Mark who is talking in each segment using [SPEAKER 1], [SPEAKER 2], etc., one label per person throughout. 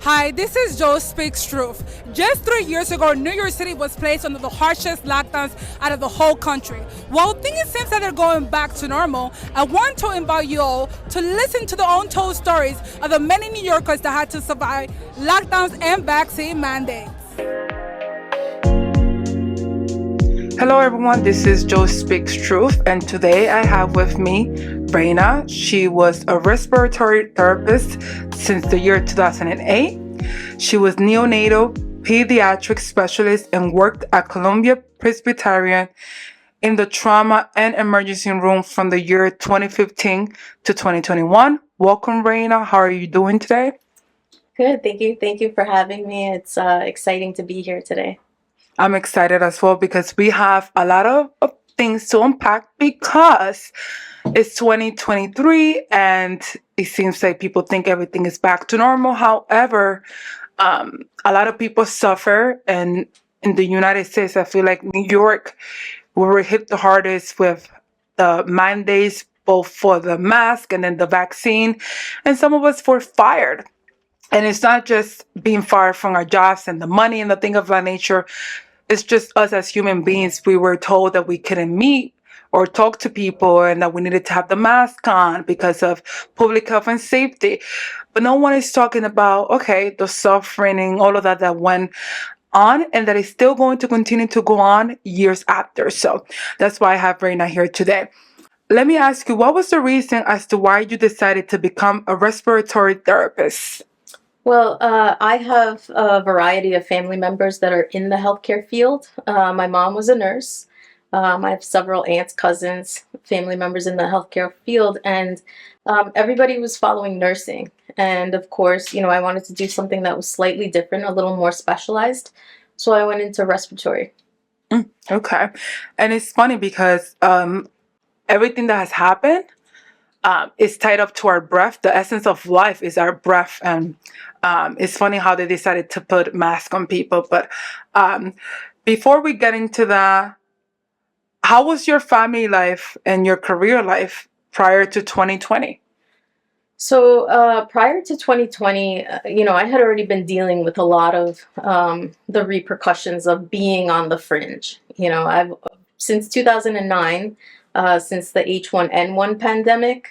[SPEAKER 1] Hi, this is Joe Speaks Truth. Just 3 years ago, New York City was placed under the harshest lockdowns out of the whole country. While things seem that they're going back to normal, I want to invite you all to listen to the untold stories of the many New Yorkers that had to survive lockdowns and vaccine mandates.
[SPEAKER 2] Hello, everyone. This is Joe Speaks Truth, and today I have with me Reina. She was a respiratory therapist since the year 2008. She was neonatal pediatric specialist and worked at Columbia Presbyterian in the trauma and emergency room from the year 2015 to 2021. Welcome, Reina. How are you doing today?
[SPEAKER 3] Good. Thank you. Thank you for having me. It's exciting to be here today.
[SPEAKER 2] I'm excited as well because we have a lot of things to unpack because it's 2023 and it seems like people think everything is back to normal. However, a lot of people suffer, and in the United States, I feel like New York, we were hit the hardest with the mandates, both for the mask and then the vaccine, and some of us were fired. And it's not just being fired from our jobs and the money and the thing of that nature. It's just us as human beings. We were told that we couldn't meet or talk to people and that we needed to have the mask on because of public health and safety. But no one is talking about, okay, the suffering and all of that went on and that is still going to continue to go on years after. So that's why I have Reina here today. Let me ask you, what was the reason as to why you decided to become a respiratory therapist?
[SPEAKER 3] Well, I have a variety of family members that are in the healthcare field. My mom was a nurse. I have several aunts, cousins, family members in the healthcare field, and everybody was following nursing. And of course, I wanted to do something that was slightly different, a little more specialized. So I went into respiratory.
[SPEAKER 2] Okay. And it's funny because everything that has happened is tied up to our breath. The essence of life is our breath. And it's funny how they decided to put masks on people. But before we get into that, how was your family life and your career life prior to 2020?
[SPEAKER 3] So prior to 2020, I had already been dealing with a lot of the repercussions of being on the fringe. I've since 2009, since the H1N1 pandemic,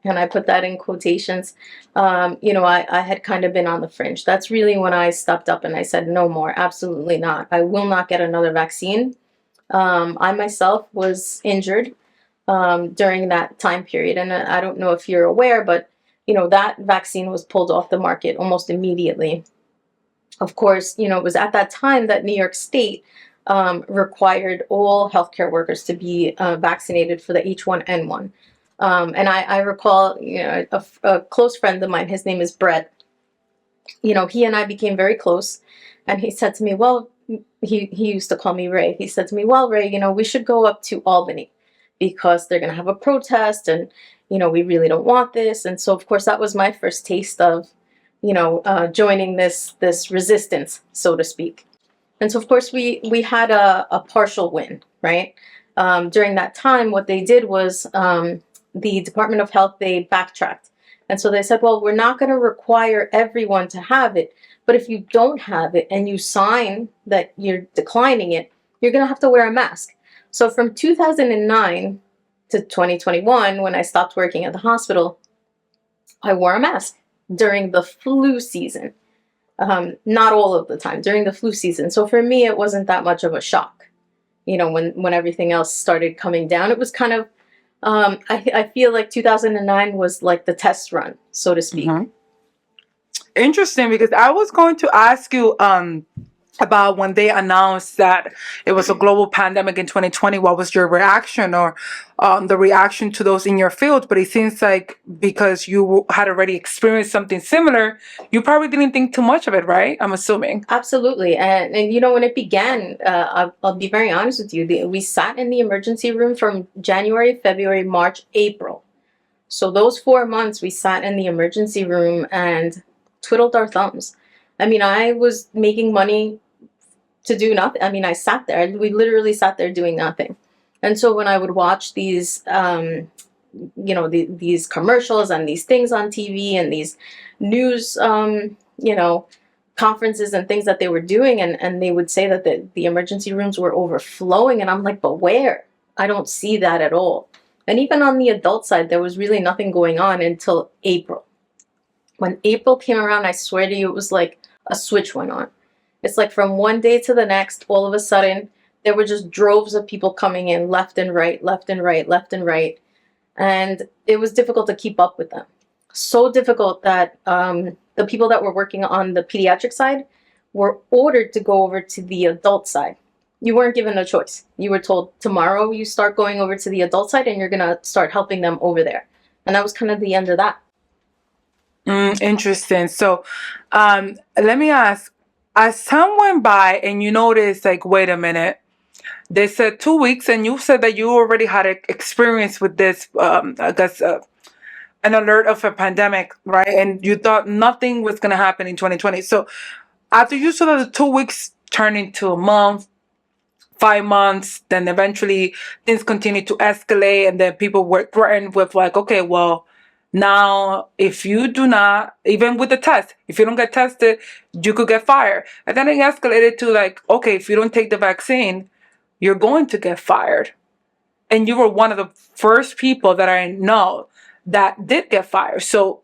[SPEAKER 3] and I put that in quotations, I had kind of been on the fringe. That's really when I stepped up and I said, no more, absolutely not. I will not get another vaccine. I myself was injured during that time period. And I don't know if you're aware, but, that vaccine was pulled off the market almost immediately. Of course, it was at that time that New York State required all healthcare workers to be vaccinated for the H1N1. And I recall, a close friend of mine, his name is Brett. He and I became very close, and he said to me, well, he used to call me Ray. He said to me, well, Ray, we should go up to Albany because they're going to have a protest, and, we really don't want this. And so, of course, that was my first taste of, joining this resistance, so to speak. And so, of course, we had a partial win, right? During that time, what they did was the Department of Health, they backtracked. And so they said, well, we're not going to require everyone to have it. But if you don't have it and you sign that you're declining it, you're going to have to wear a mask. So from 2009 to 2021, when I stopped working at the hospital, I wore a mask during the flu season. Not all of the time, during the flu season. So for me, it wasn't that much of a shock. When everything else started coming down, it was kind of, I feel like 2009 was like the test run, so to speak.
[SPEAKER 2] Mm-hmm. Interesting, because I was going to ask you about when they announced that it was a global pandemic in 2020. What was your reaction or the reaction to those in your field? But it seems like because you had already experienced something similar, you probably didn't think too much of it, right? I'm assuming.
[SPEAKER 3] Absolutely. And when it began, I'll be very honest with you, we sat in the emergency room from January, February, March, April. So those 4 months we sat in the emergency room and twiddled our thumbs. I was making money to do nothing. I sat there. We literally sat there doing nothing. And so when I would watch these, these commercials and these things on TV and these news you know, conferences and things that they were doing, and they would say that the emergency rooms were overflowing, and I'm like, but where? I don't see that at all. And even on the adult side, there was really nothing going on until April. When April came around, I swear to you, it was like a switch went on. It's like from one day to the next, all of a sudden, there were just droves of people coming in left and right, left and right, left and right. And it was difficult to keep up with them. So difficult that the people that were working on the pediatric side were ordered to go over to the adult side. You weren't given a choice. You were told, tomorrow you start going over to the adult side and you're going to start helping them over there. And that was kind of the end of that.
[SPEAKER 2] Interesting. So, let me ask, as time went by and you noticed, like, wait a minute, they said 2 weeks, and you said that you already had experience with this, I guess, an alert of a pandemic, right? And you thought nothing was going to happen in 2020. So, after you saw that the 2 weeks turn into a month, 5 months, then eventually things continued to escalate, and then people were threatened with, like, okay, well, now if you do not, even with the test, if you don't get tested, you could get fired. And then it escalated to, like, okay, if you don't take the vaccine, you're going to get fired. And you were one of the first people that I know that did get fired. So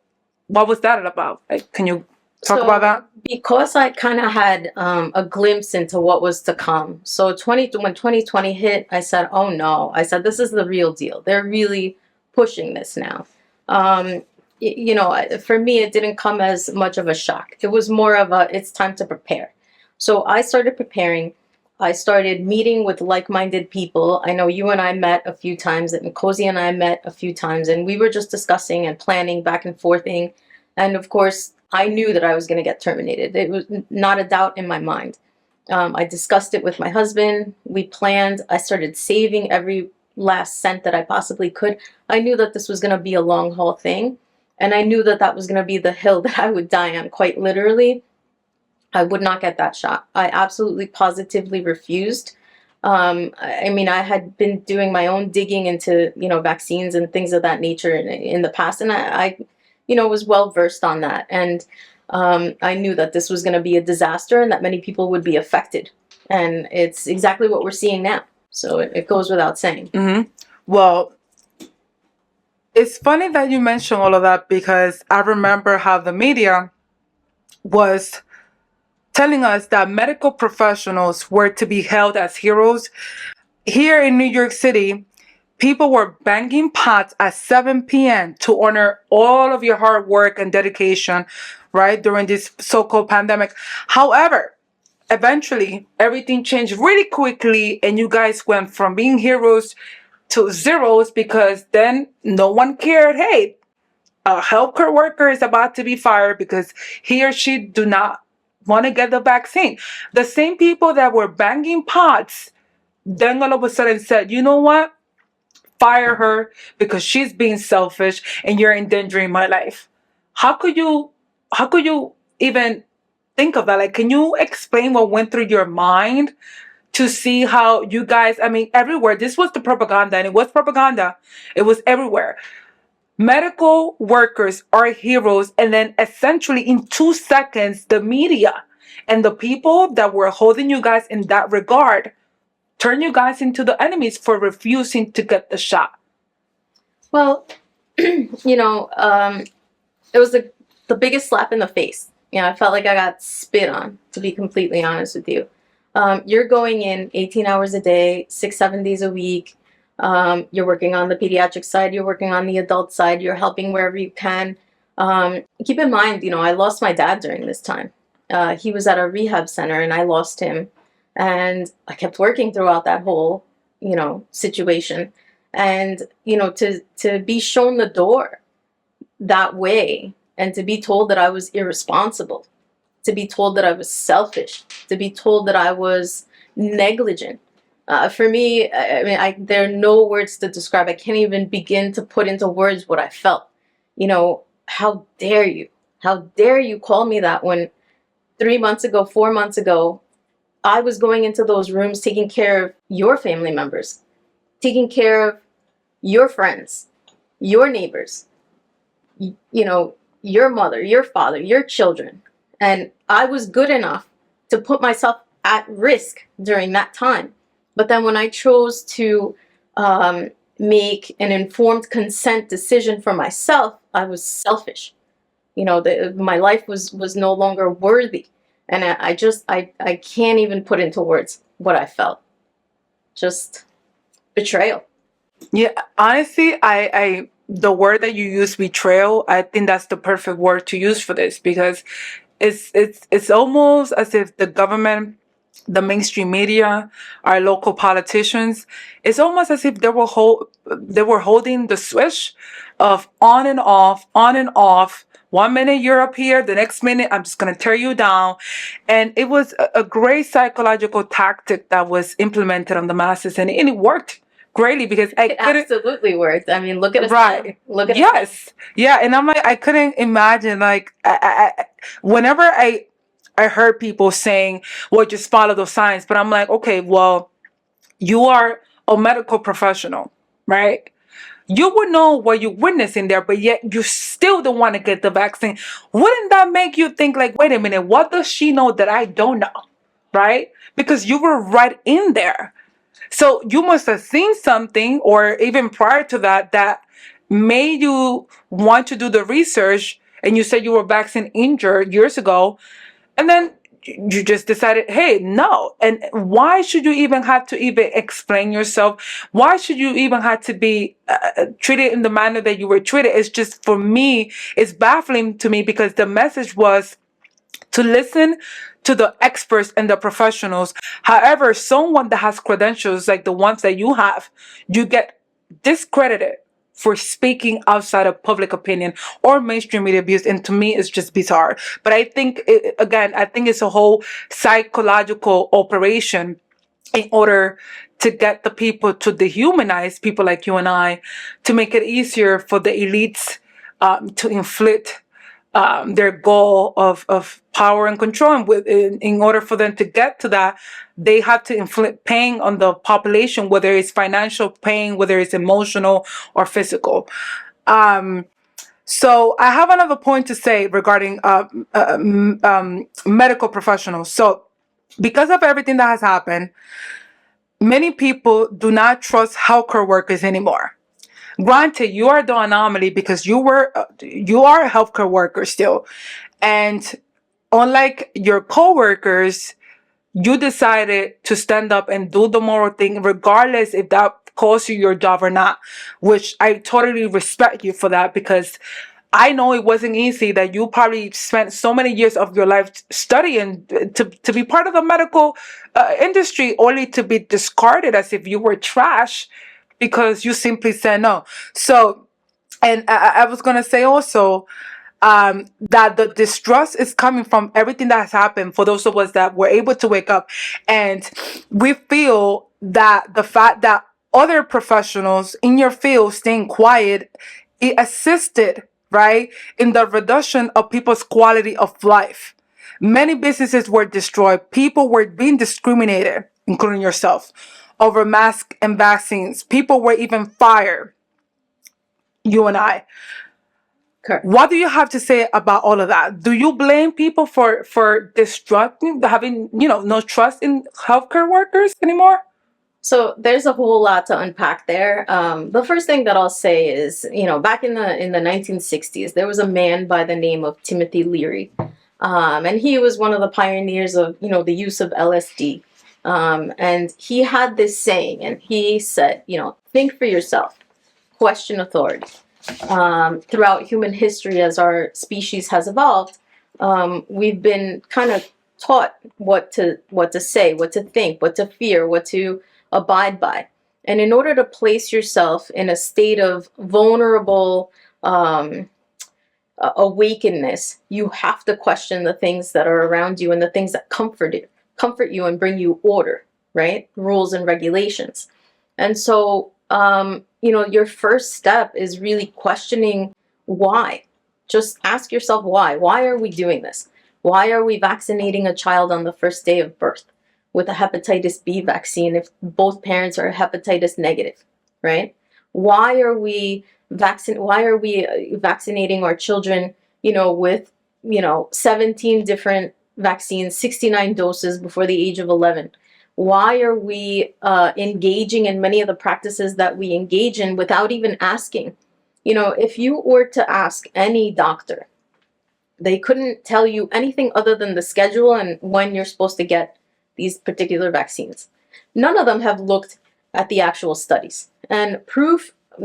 [SPEAKER 2] what was that about? Like, can you talk about that?
[SPEAKER 3] Because I kind of had a glimpse into what was to come. So when 2020 hit, I said, oh no. I said, this is the real deal. They're really pushing this now. For me, it didn't come as much of a shock. It was more of it's time to prepare. So I started preparing. I started meeting with like-minded people. I know you and I met a few times, and Cozy and I met a few times, and we were just discussing and planning back and forthing. And of course, I knew that I was going to get terminated. It was not a doubt in my mind. I discussed it with my husband. We planned. I started saving every last cent that I possibly could. I knew that this was going to be a long haul thing. And I knew that that was going to be the hill that I would die on, quite literally. I would not get that shot. I absolutely positively refused. I had been doing my own digging into, vaccines and things of that nature in the past. And I was well versed on that. And I knew that this was going to be a disaster and that many people would be affected. And it's exactly what we're seeing now. So it goes without saying.
[SPEAKER 2] Mm-hmm. Well, it's funny that you mention all of that, because I remember how the media was telling us that medical professionals were to be held as heroes. Here in New York City, people were banging pots at 7 p.m. to honor all of your hard work and dedication, right, during this so-called pandemic. However, eventually, everything changed really quickly, and you guys went from being heroes to zeros, because then no one cared. Hey, a healthcare worker is about to be fired because he or she do not want to get the vaccine. The same people that were banging pots then all of a sudden said, you know what? Fire her because she's being selfish and you're endangering my life. How could you even think of that? Like, can you explain what went through your mind to see how you guys, everywhere, this was the propaganda, and it was propaganda. It was everywhere. Medical workers are heroes, and then essentially in 2 seconds, the media and the people that were holding you guys in that regard turn you guys into the enemies for refusing to get the shot.
[SPEAKER 3] Well, it was the biggest slap in the face. I felt like I got spit on, to be completely honest with you. You're going in 18 hours a day, 6-7 days a week. You're working on the pediatric side, you're working on the adult side, you're helping wherever you can. Keep in mind, I lost my dad during this time. He was at a rehab center and I lost him. And I kept working throughout that whole, situation. And, to be shown the door that way, and to be told that I was irresponsible, to be told that I was selfish, to be told that I was negligent. For me, there are no words to describe. I can't even begin to put into words what I felt. How dare you? How dare you call me that when 3 months ago, 4 months ago, I was going into those rooms taking care of your family members, taking care of your friends, your neighbors, your mother, your father, your children. And I was good enough to put myself at risk during that time. But then when I chose to make an informed consent decision for myself, I was selfish. My life was no longer worthy. And I can't even put into words what I felt. Just betrayal.
[SPEAKER 2] Yeah, honestly, I the word that you use, betrayal, I think that's the perfect word to use for this, because it's almost as if the government, the mainstream media, our local politicians, it's almost as if they were holding the switch of on and off, on and off. 1 minute you're up here, the next minute I'm just gonna tear you down. And it was a great psychological tactic that was implemented on the masses, and it worked greatly, because I
[SPEAKER 3] It
[SPEAKER 2] couldn't.
[SPEAKER 3] absolutely worked. I mean, look at us now.
[SPEAKER 2] Right.
[SPEAKER 3] Look at us.
[SPEAKER 2] Yes. Yeah. And I'm like, I couldn't imagine, like, whenever I heard people saying, well, just follow those signs. But I'm like, okay, well, you are a medical professional, right? You would know what you're witnessing there, but yet you still don't want to get the vaccine. Wouldn't that make you think, like, wait a minute, what does she know that I don't know? Right? Because you were right in there. So you must have seen something, or even prior to that, that made you want to do the research. And you said you were vaccine injured years ago, and then you just decided, hey, no. And why should you even have to even explain yourself? Why should you even have to be treated in the manner that you were treated? It's just, for me, it's baffling to me, because the message was to listen to the experts and the professionals. However, someone that has credentials like the ones that you have, you get discredited for speaking outside of public opinion or mainstream media views. And to me, it's just bizarre. But I think, I think it's a whole psychological operation in order to get the people to dehumanize people like you and I, to make it easier for the elites to inflict their goal of power and control. And in order for them to get to that, they have to inflict pain on the population, whether it's financial pain, whether it's emotional or physical. So I have another point to say regarding medical professionals. So because of everything that has happened, many people do not trust healthcare workers anymore. Granted, you are the anomaly, because you are a healthcare worker still, and unlike your coworkers, you decided to stand up and do the moral thing, regardless if that costs you your job or not. Which I totally respect you for that, because I know it wasn't easy, that you probably spent so many years of your life studying to be part of the medical industry, only to be discarded as if you were trash because you simply said no. So, and I was going to say also that the distrust is coming from everything that has happened for those of us that were able to wake up. And we feel that the fact that other professionals in your field staying quiet, it assisted, right, in the reduction of people's quality of life. Many businesses were destroyed. People were being discriminated, including yourself, over masks and vaccines. People were even fired. You and I.
[SPEAKER 3] Correct.
[SPEAKER 2] What do you have to say about all of that? Do you blame people for distrusting, having, no trust in healthcare workers anymore?
[SPEAKER 3] So there's a whole lot to unpack there. The first thing that I'll say is, back in the 1960s, there was a man by the name of Timothy Leary, and he was one of the pioneers of the use of LSD. And he had this saying, and he said, think for yourself, question authority. Throughout human history, as our species has evolved, we've been kind of taught what to say, what to think, what to fear, what to abide by. And in order to place yourself in a state of vulnerable awakenness, you have to question the things that are around you and the things that comfort you and bring you order, right? Rules and regulations. And so, your first step is really questioning why. Just ask yourself why. Why are we doing this? Why are we vaccinating a child on the first day of birth with a hepatitis B vaccine if both parents are hepatitis negative, right? Why are we vaccinating our children, with 17 different vaccines, 69 doses before the age of 11? Why are we engaging in many of the practices that we engage in without even asking? If you were to ask any doctor, they couldn't tell you anything other than the schedule and when you're supposed to get these particular vaccines. None of them have looked at the actual studies. And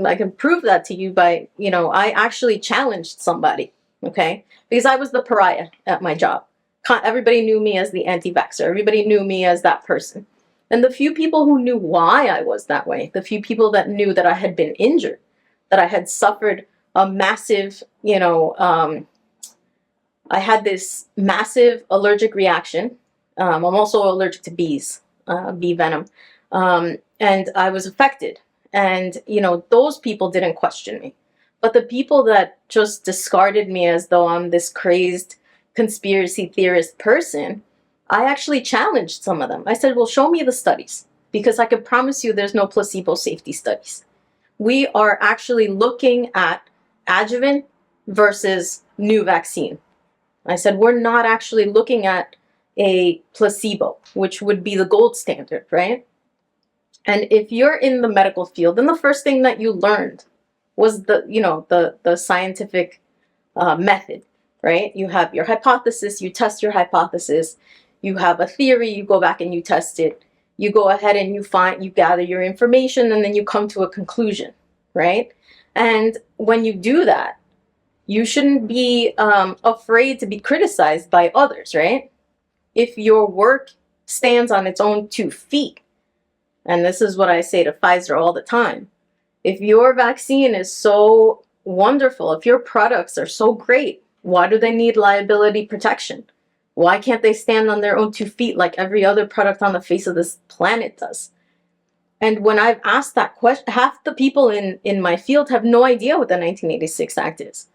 [SPEAKER 3] I can prove that to you by, I actually challenged somebody, okay? Because I was the pariah at my job. Everybody knew me as the anti-vaxxer. Everybody knew me as that person. And the few people who knew why I was that way, the few people that knew that I had been injured, that I had suffered a massive, I had this massive allergic reaction. I'm also allergic to bees, bee venom. And I was affected. And, those people didn't question me. But the people that just discarded me as though I'm this crazed conspiracy theorist person, I actually challenged some of them. I said, well, show me the studies, because I can promise you there's no placebo safety studies. We are actually looking at adjuvant versus new vaccine. I said, we're not actually looking at a placebo, which would be the gold standard, right? And if you're in the medical field, then the first thing that you learned was the scientific method, right? You have your hypothesis, you test your hypothesis, you have a theory, you go back and you test it, you go ahead and you gather your information, and then you come to a conclusion, right? And when you do that, you shouldn't be afraid to be criticized by others, right? If your work stands on its own 2 feet, and this is what I say to Pfizer all the time, if your vaccine is so wonderful, if your products are so great, why do they need liability protection? Why can't they stand on their own 2 feet like every other product on the face of this planet does? And when I've asked that question, half the people in my field have no idea what the 1986 Act is.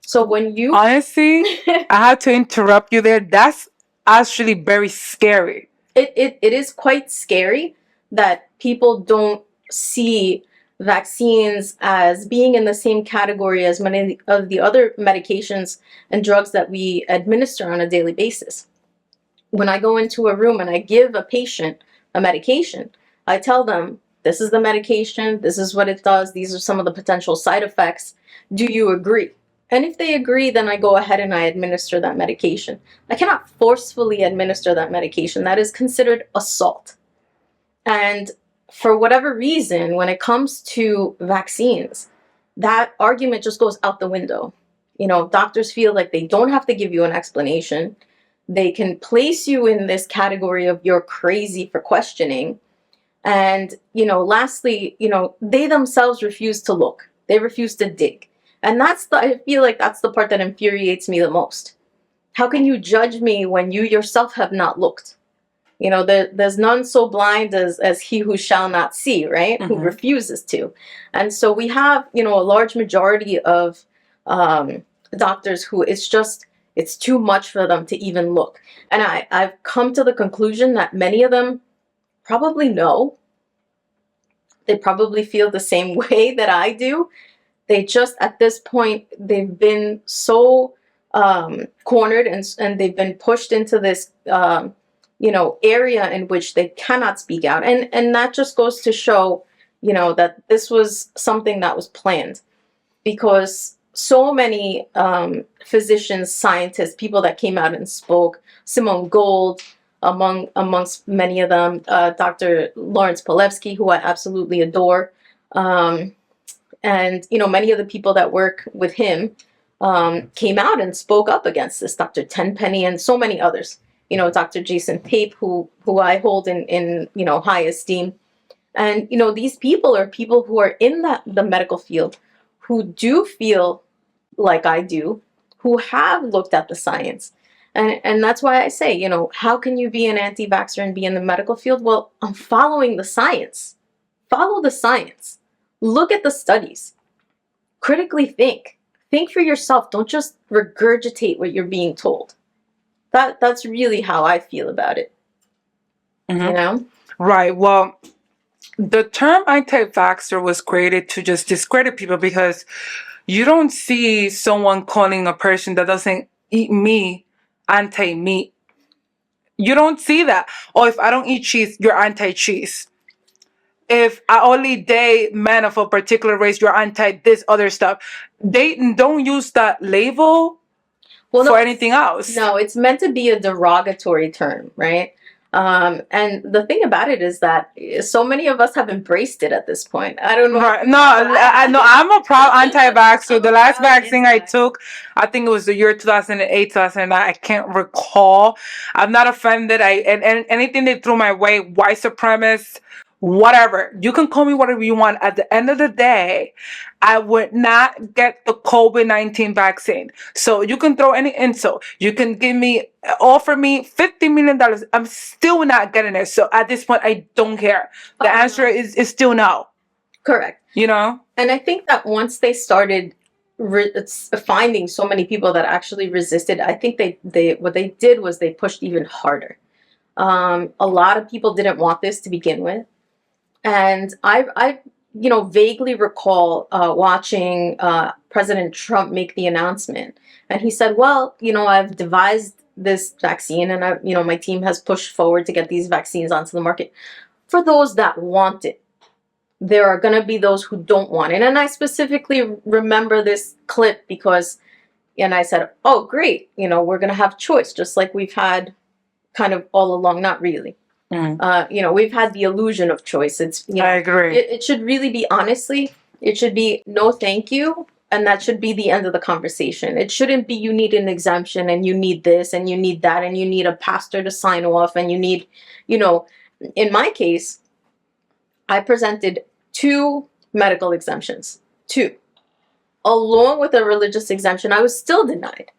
[SPEAKER 3] So when you...
[SPEAKER 2] Honestly, I had to interrupt you there. That's actually very scary.
[SPEAKER 3] It is quite scary that people don't see vaccines as being in the same category as many of the other medications and drugs that we administer on a daily basis. When I go into a room and I give a patient a medication, I tell them, this is the medication, this is what it does, these are some of the potential side effects. Do you agree? And if they agree, then I go ahead and I administer that medication. I cannot forcefully administer that medication. That is considered assault. And for whatever reason, when it comes to vaccines, that argument just goes out the window. Doctors feel like they don't have to give you an explanation. They can place you in this category of you're crazy for questioning. And, lastly, they themselves refuse to look. They refuse to dig. And I feel like that's the part that infuriates me the most. How can you judge me when you yourself have not looked? There's none so blind as he who shall not see, right? Mm-hmm. Who refuses to. And so we have, a large majority of doctors who it's too much for them to even look. And I've come to the conclusion that many of them probably know. They probably feel the same way that I do. They just, at this point, they've been so cornered and they've been pushed into this area in which they cannot speak out. And that just goes to show, that this was something that was planned, because so many physicians, scientists, people that came out and spoke, Simone Gold, amongst many of them, Dr. Lawrence Palevsky, who I absolutely adore, and, many of the people that work with him came out and spoke up against this, Dr. Tenpenny and so many others. Dr. Jason Pape, who I hold in high esteem. And, these people are people who are in the medical field, who do feel like I do, who have looked at the science. And that's why I say, how can you be an anti-vaxxer and be in the medical field? Well, I'm following the science. Follow the science. Look at the studies. Critically think. Think for yourself. Don't just regurgitate what you're being told. That's really how I feel about it. Mm-hmm.
[SPEAKER 2] Right. Well, the term anti-vaxxer was created to just discredit people, because you don't see someone calling a person that doesn't eat meat, anti-meat. You don't see that. Or if I don't eat cheese, you're anti-cheese. If I only date men of a particular race, you're anti this other stuff. They don't use that label
[SPEAKER 3] Well,
[SPEAKER 2] for
[SPEAKER 3] no,
[SPEAKER 2] anything else.
[SPEAKER 3] no, it's meant to be a derogatory term, right? And the thing about it is that so many of us have embraced it at this point. I don't know.
[SPEAKER 2] Right. No, I know I'm a proud anti-vaxxer.
[SPEAKER 3] I'm
[SPEAKER 2] The
[SPEAKER 3] a
[SPEAKER 2] last
[SPEAKER 3] proud
[SPEAKER 2] vaccine I
[SPEAKER 3] anti.
[SPEAKER 2] took, I think it was the year 2008, 2009. I can't recall. I'm not offended. And anything they threw my way, white supremacist, whatever. You can call me whatever you want. At the end of the day, I would not get the COVID-19 vaccine. So you can throw any insult. You can offer me $50 million. I'm still not getting it. So at this point, I don't care. The
[SPEAKER 3] Oh,
[SPEAKER 2] answer
[SPEAKER 3] no.
[SPEAKER 2] is still no.
[SPEAKER 3] Correct.
[SPEAKER 2] You know?
[SPEAKER 3] And I think that once they started finding so many people that actually resisted, I think they what they did was they pushed even harder. A lot of people didn't want this to begin with, and I vaguely recall watching President Trump make the announcement, and he said, "Well, I've devised this vaccine, and my team has pushed forward to get these vaccines onto the market for those that want it. There are going to be those who don't want it." And I specifically remember this clip because, and I said, "Oh, great, we're going to have choice, just like we've had kind of all along." Not really. We've had the illusion of choice. It's,
[SPEAKER 2] I agree.
[SPEAKER 3] It should really be, honestly, it should be no thank you. And that should be the end of the conversation. It shouldn't be you need an exemption and you need this and you need that and you need a pastor to sign off and you need, in my case, I presented 2 medical exemptions, 2, along with a religious exemption. I was still denied.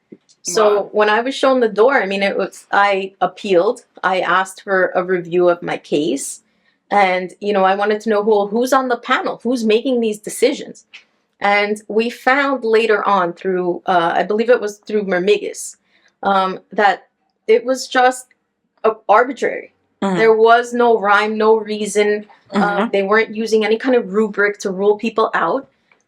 [SPEAKER 3] So when I was shown the door, I appealed. I asked for a review of my case. And, I wanted to know who's on the panel, who's making these decisions. And we found later on through, I believe it was through Mermigas, that it was just arbitrary. There was no rhyme, no reason. They weren't using any kind of rubric to rule people out.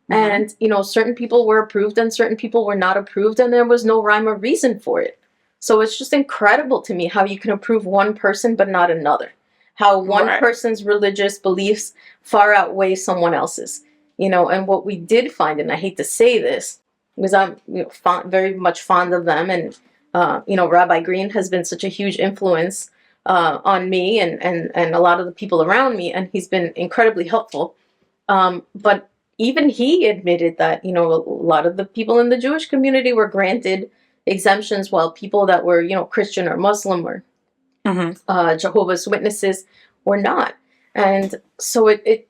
[SPEAKER 3] And, certain people were approved and certain people were not approved, and there was no rhyme or reason for it. So it's just incredible to me how you can approve one person but not another. How one person's religious beliefs far outweigh someone else's. And what we did find, and I hate to say this, because I'm very much fond of them, and, Rabbi Green has been such a huge influence on me and a lot of the people around me, and he's been incredibly helpful. But even he admitted that, a lot of the people in the Jewish community were granted exemptions while people that were, Christian or Muslim or Jehovah's Witnesses were not. And so it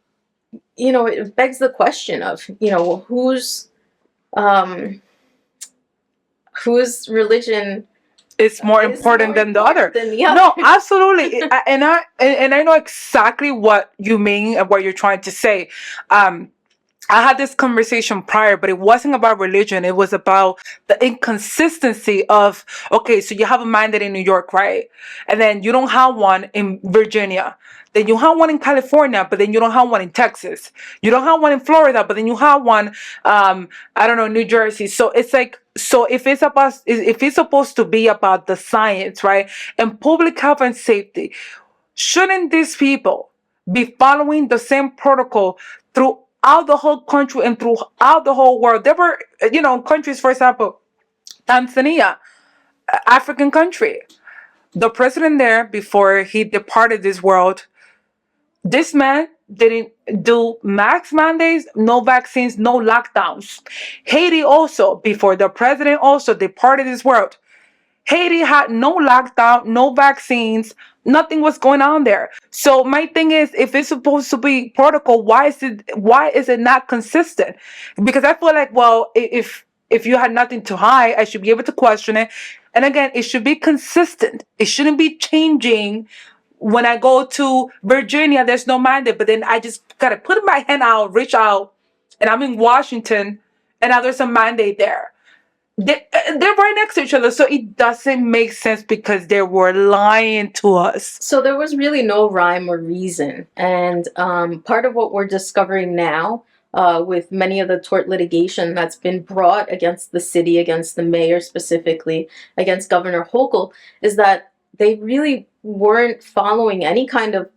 [SPEAKER 3] begs the question of, whose religion
[SPEAKER 2] it's more important than the other.
[SPEAKER 3] other.
[SPEAKER 2] No, absolutely. And I know exactly what you mean and what you're trying to say. I had this conversation prior, but it wasn't about religion. It was about the inconsistency of, okay, so you have a mandate in New York, right? And then you don't have one in Virginia. Then you have one in California, but then you don't have one in Texas. You don't have one in Florida, but then you have one, New Jersey. So it's like, so if it's supposed to be about the science, right? And public health and safety, shouldn't these people be following the same protocol throughout the whole country and throughout the whole world? There were, countries, for example, Tanzania, African country. The president there, before he departed this world, this man didn't do max mandates, no vaccines, no lockdowns. Haiti also, before the president also departed this world, Haiti had no lockdown, no vaccines, nothing was going on there. So my thing is, if it's supposed to be protocol, why is it not consistent? Because I feel like, well, if you had nothing to hide, I should be able to question it. And again, it should be consistent. It shouldn't be changing. When I go to Virginia, there's no mandate, but then I just gotta put my hand out, reach out, and I'm in Washington, and now there's a mandate there. They're right next to each other, so it doesn't make sense because they were lying to us.
[SPEAKER 3] So there was really no rhyme or reason. And part of what we're discovering now with many of the tort litigation that's been brought against the city, against the mayor specifically, against Governor Hochul, is that they really weren't following any kind of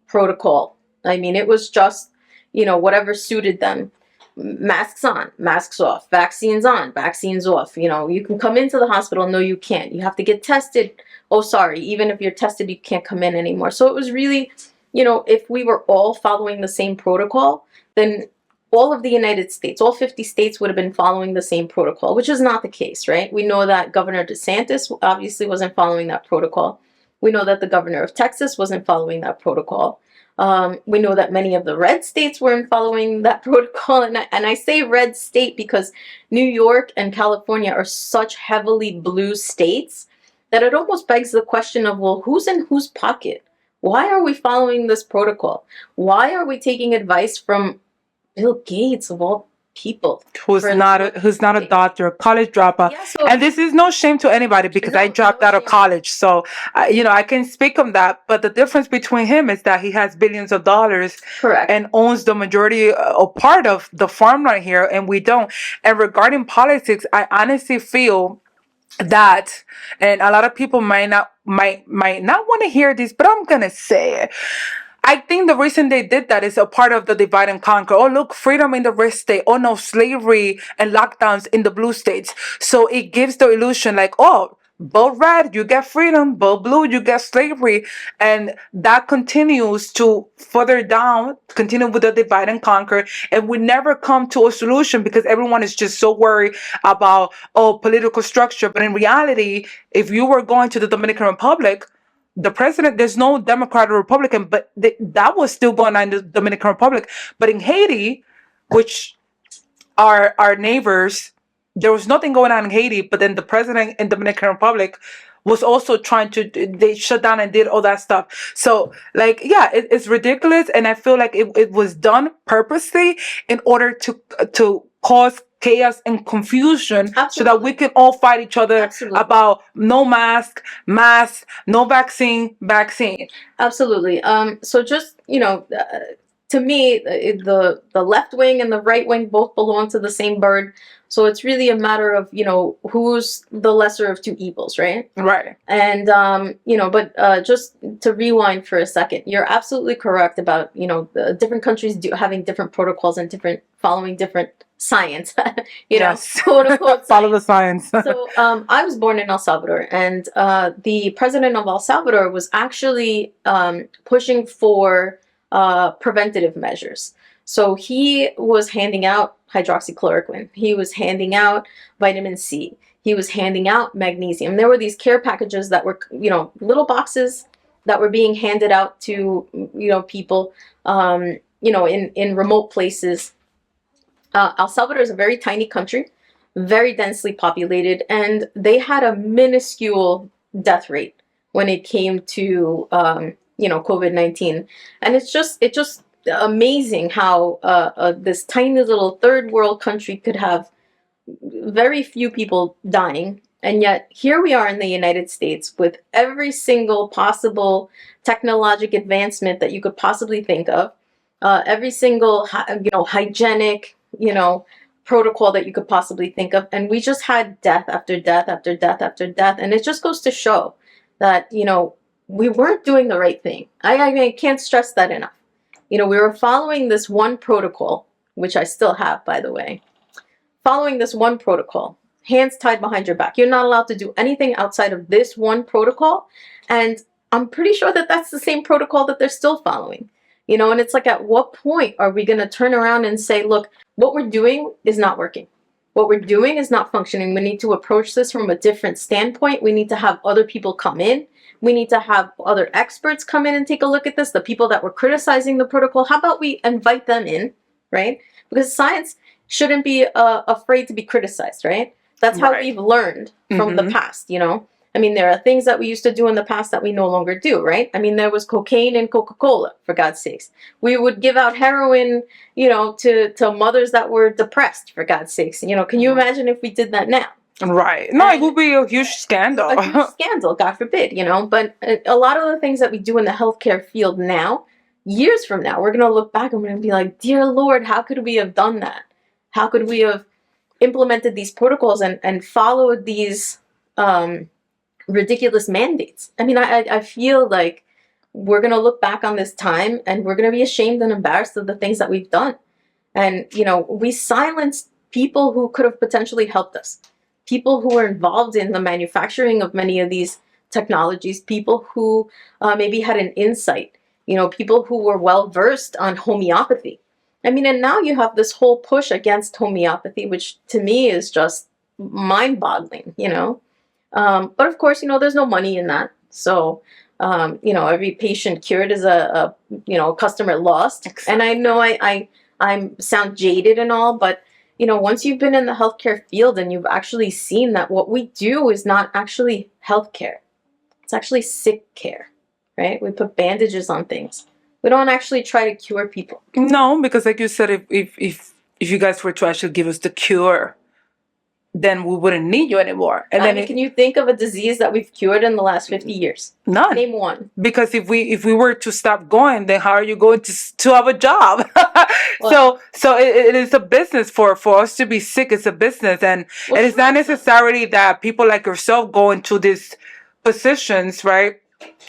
[SPEAKER 3] protocol. I mean, it was just, whatever suited them. Masks on, masks off, vaccines on, vaccines off. You can come into the hospital. No, you can't. You have to get tested. Oh, sorry. Even if you're tested, you can't come in anymore. So it was really, if we were all following the same protocol, then all of the United States, all 50 states would have been following the same protocol, which is not the case, right? We know that Governor DeSantis obviously wasn't following that protocol. We know that the governor of Texas wasn't following that protocol. We know that many of the red states weren't following that protocol. And I say red state because New York and California are such heavily blue states that it almost begs the question of, well, who's in whose pocket? Why are we following this protocol? Why are we taking advice from Bill Gates of all people?
[SPEAKER 2] Who's not a doctor, a college dropout.
[SPEAKER 3] Yeah, so,
[SPEAKER 2] and this is no shame to anybody because I dropped out of college. So, I can speak on that. But the difference between him is that he has billions of dollars.
[SPEAKER 3] Correct.
[SPEAKER 2] And owns the majority or part of the farmland here, and we don't. And regarding politics, I honestly feel that, and a lot of people might not want to hear this, but I'm gonna say it. I think the reason they did that is a part of the divide and conquer. Oh, look, freedom in the red state. Oh, no, slavery and lockdowns in the blue states. So it gives the illusion like, oh, vote red, you get freedom. Vote blue, you get slavery. And that continues to further down, continue with the divide and conquer. And we never come to a solution because everyone is just so worried about, political structure. But in reality, if you were going to the Dominican Republic, the president, there's no Democrat or Republican, but that was still going on in the Dominican Republic. But in Haiti, which are our neighbors, there was nothing going on in Haiti, but then the president in Dominican Republic was also they shut down and did all that stuff. So it's ridiculous. And I feel like it was done purposely in order to cause chaos and confusion.
[SPEAKER 3] Absolutely.
[SPEAKER 2] So that we can all fight each other.
[SPEAKER 3] Absolutely.
[SPEAKER 2] About no mask, no vaccine.
[SPEAKER 3] Absolutely. So just, to me, the left wing and the right wing both belong to the same bird. So it's really a matter of, who's the lesser of two evils, right?
[SPEAKER 2] Right.
[SPEAKER 3] And, but just to rewind for a second, you're absolutely correct about, the different countries having different protocols and following different science,
[SPEAKER 2] yes.
[SPEAKER 3] quote unquote.
[SPEAKER 2] Follow the science.
[SPEAKER 3] So I was born in El Salvador, and the president of El Salvador was actually pushing for preventative measures. So he was handing out hydroxychloroquine. He was handing out vitamin C. He was handing out magnesium. There were these care packages that were, little boxes that were being handed out to, people, in remote places. El Salvador is a very tiny country, very densely populated, and they had a minuscule death rate when it came to, COVID-19. And it's just amazing how this tiny little third world country could have very few people dying. And yet here we are in the United States with every single possible technological advancement that you could possibly think of, every single, hygienic, protocol that you could possibly think of. And we just had death after death after death after death. And it just goes to show that, we weren't doing the right thing. I can't stress that enough. We were following this one protocol, which I still have, by the way. Following this one protocol, hands tied behind your back. You're not allowed to do anything outside of this one protocol. And I'm pretty sure that that's the same protocol that they're still following. And it's like, at what point are we going to turn around and say, look, what we're doing is not working. What we're doing is not functioning. We need to approach this from a different standpoint. We need to have other people come in. We need to have other experts come in and take a look at this. The people that were criticizing the protocol, how about we invite them in, right? Because science shouldn't be afraid to be criticized, right? That's how we've learned from the past, I mean, there are things that we used to do in the past that we no longer do, right? I mean, there was cocaine in Coca-Cola, for God's sakes. We would give out heroin, to mothers that were depressed, for God's sakes. Can you imagine if we did that now?
[SPEAKER 2] Right. No, it would be a huge scandal.
[SPEAKER 3] A huge scandal, God forbid, But a lot of the things that we do in the healthcare field now years from now, we're going to look back and we're going to be like, dear Lord, how could we have done that? How could we have implemented these protocols and followed these ridiculous mandates? I mean, I feel like we're going to look back on this time and we're going to be ashamed and embarrassed of the things that we've done. And, we silenced people who could have potentially helped us, people who were involved in the manufacturing of many of these technologies, people who maybe had an insight, people who were well versed on homeopathy. I mean, and now you have this whole push against homeopathy, which to me is just mind-boggling, But of course, there's no money in that. So, every patient cured is a customer lost.
[SPEAKER 2] Exactly.
[SPEAKER 3] And I know I sound jaded and all, but once you've been in the healthcare field and you've actually seen that what we do is not actually healthcare, it's actually sick care, right? We put bandages on things. We don't actually try to cure people.
[SPEAKER 2] No, because like you said, if you guys were to actually give us the cure, then we wouldn't need you anymore. And then
[SPEAKER 3] can you think of a disease that we've cured in the last 50 years?
[SPEAKER 2] None.
[SPEAKER 3] Name one.
[SPEAKER 2] Because if we were to stop going, then how are you going to have a job?
[SPEAKER 3] Well,
[SPEAKER 2] so it is a business for us to be sick. It's a business, and it's not necessarily that people like yourself go into these positions, right,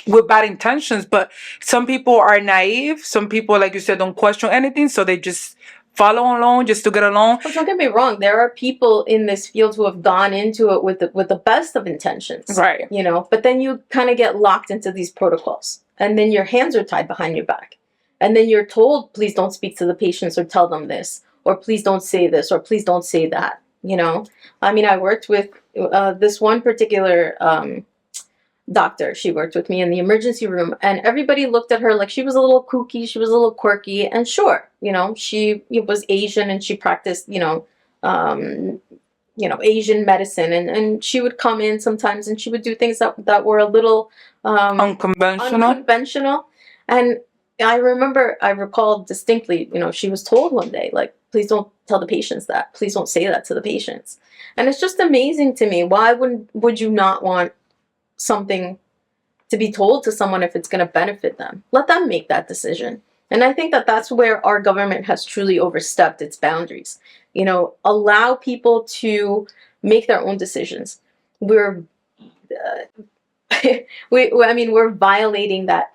[SPEAKER 2] with bad intentions. But some people are naive. Some people, like you said, don't question anything, so they just follow along just to get along.
[SPEAKER 3] But don't get me wrong, there are people in this field who have gone into it with the best of intentions.
[SPEAKER 2] Right.
[SPEAKER 3] But then you kind of get locked into these protocols. And then your hands are tied behind your back. And then you're told, please don't speak to the patients or tell them this. Or please don't say this. Or please don't say that. I mean, I worked with this one particular doctor. She worked with me in the emergency room, and everybody looked at her like she was a little kooky, she was a little quirky, and sure, she was Asian and she practiced, Asian medicine, and she would come in sometimes and she would do things that were a little unconventional. And I recall distinctly, she was told one day, like, please don't tell the patients that. Please don't say that to the patients. And it's just amazing to me. Why would you not want something to be told to someone if it's going to benefit them? Let them make that decision. And I think that that's where our government has truly overstepped its boundaries. Allow people to make their own decisions. We're we're violating that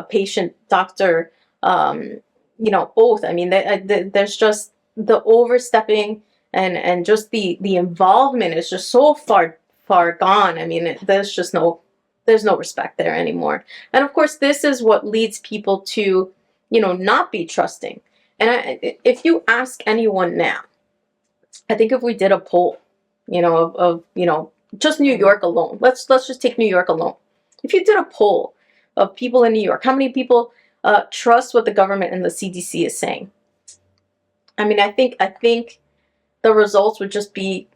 [SPEAKER 3] patient doctor oath. I mean, there's just the overstepping and just the involvement is just so far gone. I mean, there's no respect there anymore. And of course, this is what leads people to, not be trusting. And if you ask anyone now, I think if we did a poll, of just New York alone, let's just take New York alone. If you did a poll of people in New York, how many people trust what the government and the CDC is saying? I mean, I think the results would just be,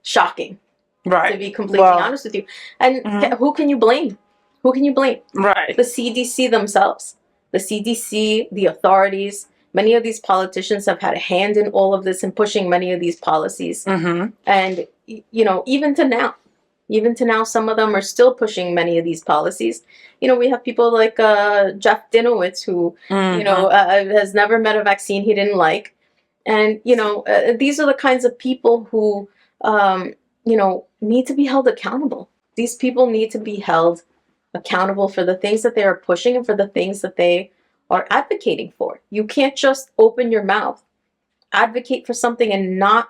[SPEAKER 3] shocking,
[SPEAKER 2] right,
[SPEAKER 3] to be completely honest with you. And who can you blame?
[SPEAKER 2] Right.
[SPEAKER 3] The CDC themselves. The CDC, the authorities, many of these politicians have had a hand in all of this and pushing many of these policies. And, even to now, some of them are still pushing many of these policies. We have people like Jeff Dinowitz, who, has never met a vaccine he didn't like. And, these are the kinds of people who, need to be held accountable. These people need to be held accountable for the things that they are pushing and for the things that they are advocating for. You can't just open your mouth, advocate for something and not,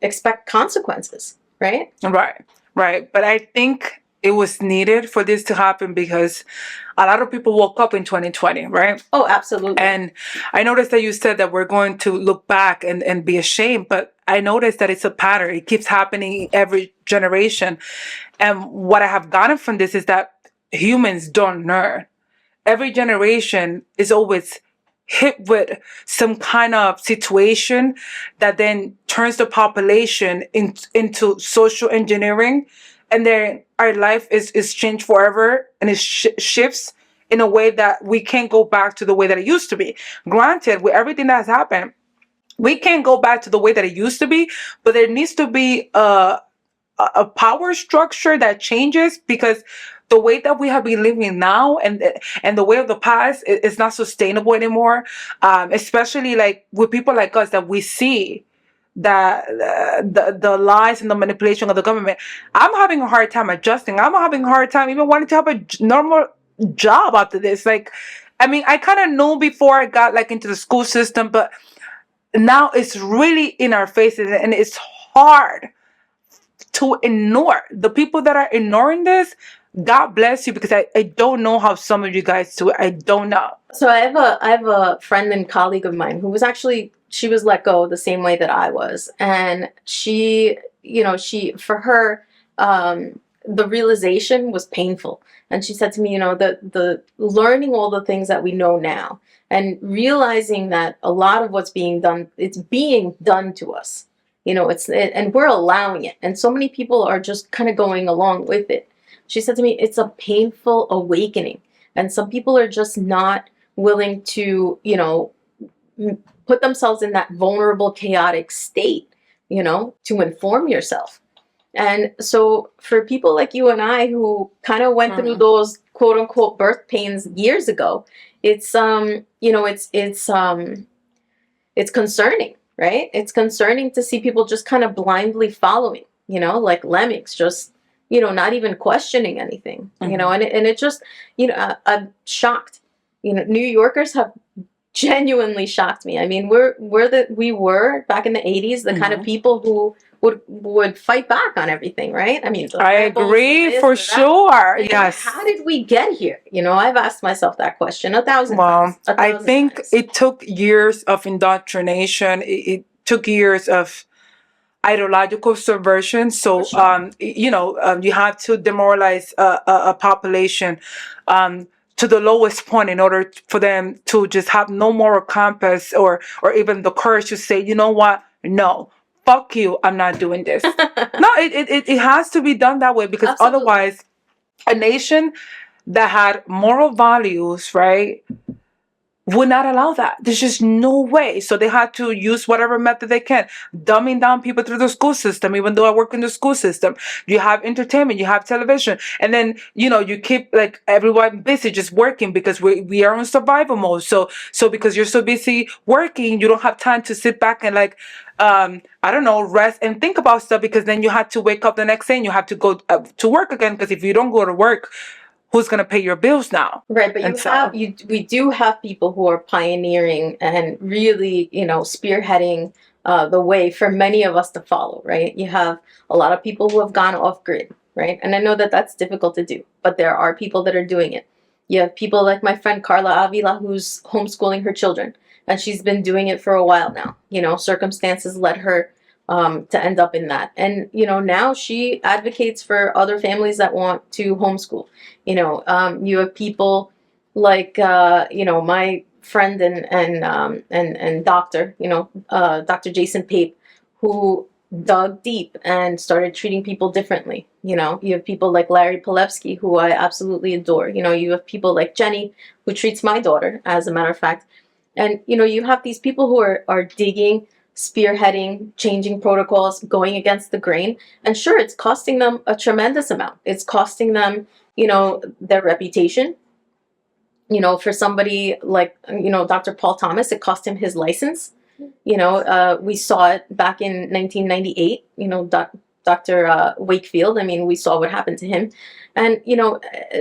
[SPEAKER 3] expect consequences, right?
[SPEAKER 2] Right. But I think it was needed for this to happen because a lot of people woke up in 2020, right?
[SPEAKER 3] Oh, absolutely.
[SPEAKER 2] And I noticed that you said that we're going to look back and be ashamed, but I noticed that it's a pattern. It keeps happening every generation. And what I have gotten from this is that humans don't learn. Every generation is always hit with some kind of situation that then turns the population into social engineering. And then our life is changed forever, and it shifts in a way that we can't go back to the way that it used to be. Granted, with everything that has happened, we can't go back to the way that it used to be, but there needs to be a power structure that changes, because the way that we have been living now and the way of the past is not sustainable anymore. Especially like with people like us that we see that the lies and the manipulation of the government. I'm having a hard time adjusting. I'm having a hard time even wanting to have a normal job after this. Like, I mean, I kind of knew before I got like into the school system, but now it's really in our faces and it's hard to ignore. The people that are ignoring this, God bless you, because I don't know how some of you guys do it. I don't know.
[SPEAKER 3] So I have a friend and colleague of mine who was actually, she was let go the same way that I was, and she, you know, she, for her, the realization was painful, and she said to me, you know, the learning all the things that we know now and realizing that a lot of what's being done, it's being done to us, you know, and we're allowing it, and so many people are just kind of going along with it. She said to me, it's a painful awakening, and some people are just not willing to, you know, put themselves in that vulnerable, chaotic state, you know, to inform yourself. And so for people like you and I who kind of went through those quote unquote birth pains years ago, it's you know, it's concerning, right? It's concerning to see people just kind of blindly following, you know, like lemmings, just, you know, not even questioning anything, you know, and it just, you know, I'm shocked. You know, New Yorkers have genuinely shocked me. I mean, we were back in the 80s, the kind of people who would fight back on everything, right? I mean,
[SPEAKER 2] I agree for sure.
[SPEAKER 3] Like,
[SPEAKER 2] yes.
[SPEAKER 3] how did we get here? You know, I've asked myself that question 1,000
[SPEAKER 2] Well,
[SPEAKER 3] times. 1,000
[SPEAKER 2] I think
[SPEAKER 3] times.
[SPEAKER 2] it took years of indoctrination. It took years of ideological subversion. So,
[SPEAKER 3] sure.
[SPEAKER 2] you know, you have to demoralize a population to the lowest point in order for them to just have no moral compass or even the courage to say, you know what, no, fuck you, I'm not doing this. No, it has to be done that way, because
[SPEAKER 3] Absolutely.
[SPEAKER 2] otherwise a nation that had moral values, right, would not allow that. There's just no way. So they had to use whatever method they can, dumbing down people through the school system. Even though I work in the school system, you have entertainment, you have television, and then, you know, you keep like everyone busy just working because we are on survival mode. So because you're so busy working, you don't have time to sit back and like I don't know, rest and think about stuff, because then you have to wake up the next day and you have to go to work again, because if you don't go to work, who's going to pay your bills now?
[SPEAKER 3] Right, but we do have people who are pioneering and really, you know, spearheading the way for many of us to follow, right? You have a lot of people who have gone off grid, right? And I know that that's difficult to do, but there are people that are doing it. You have people like my friend Carla Avila, who's homeschooling her children, and she's been doing it for a while now. You know, circumstances led her to end up in that. And, you know, now she advocates for other families that want to homeschool. You know, you have people like, you know, my friend and doctor, you know, Dr. Jason Pape, who dug deep and started treating people differently. You know, you have people like Larry Pilevsky, who I absolutely adore. You know, you have people like Jenny, who treats my daughter, as a matter of fact. And, you know, you have these people who are digging, spearheading, changing protocols, going against the grain. And sure, it's costing them a tremendous amount. It's costing them, you know, their reputation. You know, for somebody like, you know, Dr. Paul Thomas, it cost him his license. You know, we saw it back in 1998, you know, Dr. Wakefield. I mean, we saw what happened to him. And, you know,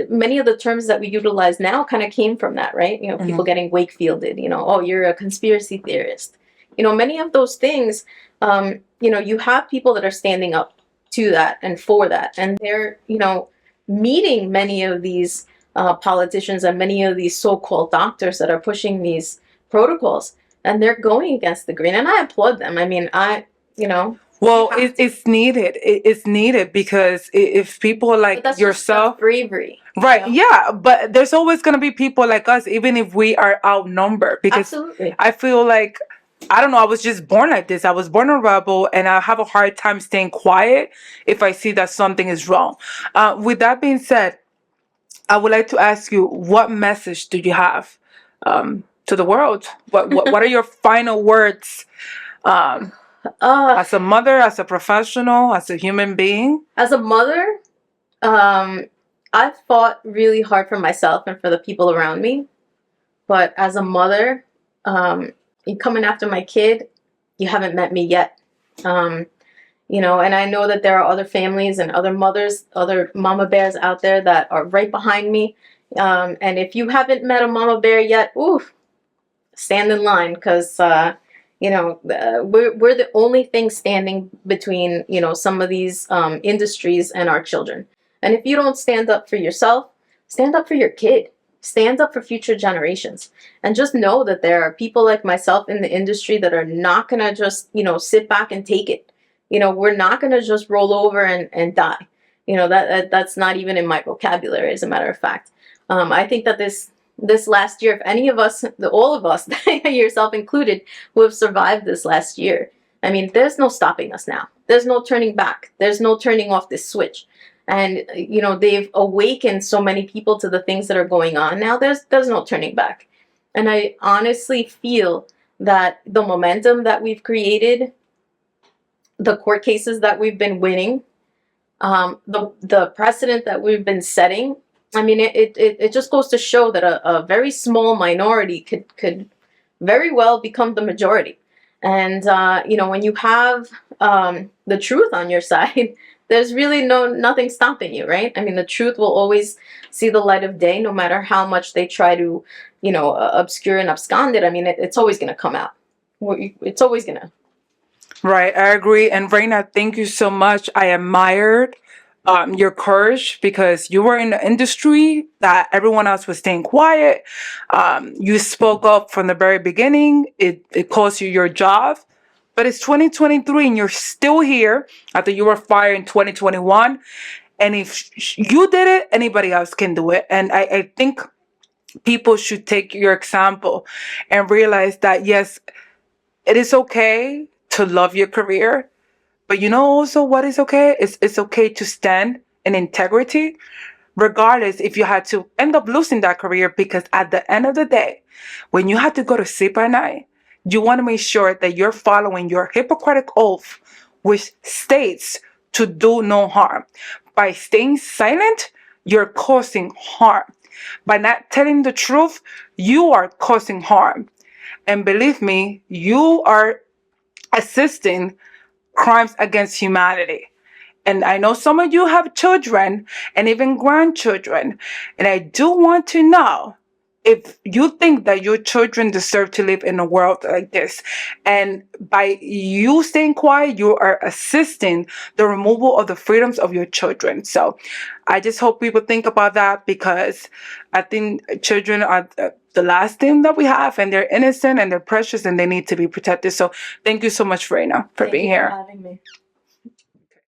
[SPEAKER 3] many of the terms that we utilize now kind of came from that, right? You know, people getting Wakefielded, you know, oh, you're a conspiracy theorist. You know, many of those things, you know, you have people that are standing up to that and for that. And they're, you know, meeting many of these politicians and many of these so-called doctors that are pushing these protocols. And they're going against the grain. And I applaud them. I mean, you know.
[SPEAKER 2] Well, it's needed. It's needed, because if people like
[SPEAKER 3] that's
[SPEAKER 2] yourself,
[SPEAKER 3] just bravery,
[SPEAKER 2] right?
[SPEAKER 3] You know?
[SPEAKER 2] Yeah, but there's always gonna be people like us, even if we are outnumbered. Because
[SPEAKER 3] absolutely.
[SPEAKER 2] I feel like, I don't know, I was just born like this. I was born a rebel, and I have a hard time staying quiet if I see that something is wrong. With that being said, I would like to ask you, what message do you have to the world? What are your final words? As a mother, as a professional, as a human being?
[SPEAKER 3] As a mother, I've fought really hard for myself and for the people around me. But as a mother, you coming after my kid, you haven't met me yet. And I know that there are other families and other mothers, other mama bears out there that are right behind me. And if you haven't met a mama bear yet, oof, stand in line, because we're the only thing standing between some of these industries and our children. And if you don't stand up for yourself, stand up for your kid. Stand up for future generations, and just know that there are people like myself in the industry that are not gonna just sit back and take it. We're not gonna just roll over and die. That's not even in my vocabulary, as a matter of fact. I think that this last year, if any of us, all of us, yourself included, who have survived this last year, I mean, there's no stopping us now. There's no turning back. There's no turning off this switch. And they've awakened so many people to the things that are going on now. There's no turning back. And I honestly feel that the momentum that we've created, the court cases that we've been winning, the precedent that we've been setting, I mean, it just goes to show that a very small minority could very well become the majority. And when you have the truth on your side, there's really nothing stopping you, right? I mean, the truth will always see the light of day, no matter how much they try to obscure and abscond it. I mean, it's always going to come out. It's always going to.
[SPEAKER 2] Right, I agree. And Reina, thank you so much. I admired your courage, because you were in the industry that everyone else was staying quiet. You spoke up from the very beginning. It cost you your job. But it's 2023 and you're still here after you were fired in 2021. And if you did it, anybody else can do it. And I think people should take your example and realize that, yes, it is okay to love your career. But also what is okay? It's okay to stand in integrity, regardless if you had to end up losing that career, because at the end of the day, when you have to go to sleep at night, you want to make sure that you're following your Hippocratic oath, which states to do no harm. By staying silent, you're causing harm. By not telling the truth, you are causing harm. And believe me, you are assisting crimes against humanity. And I know some of you have children and even grandchildren. And I do want to know if you think that your children deserve to live in a world like this. And by you staying quiet, you are assisting the removal of the freedoms of your children. So I just hope people think about that, because I think children are the last thing that we have, and they're innocent and they're precious and they need to be protected. So thank you so much, Reina, for being here.
[SPEAKER 3] Thank you for having me.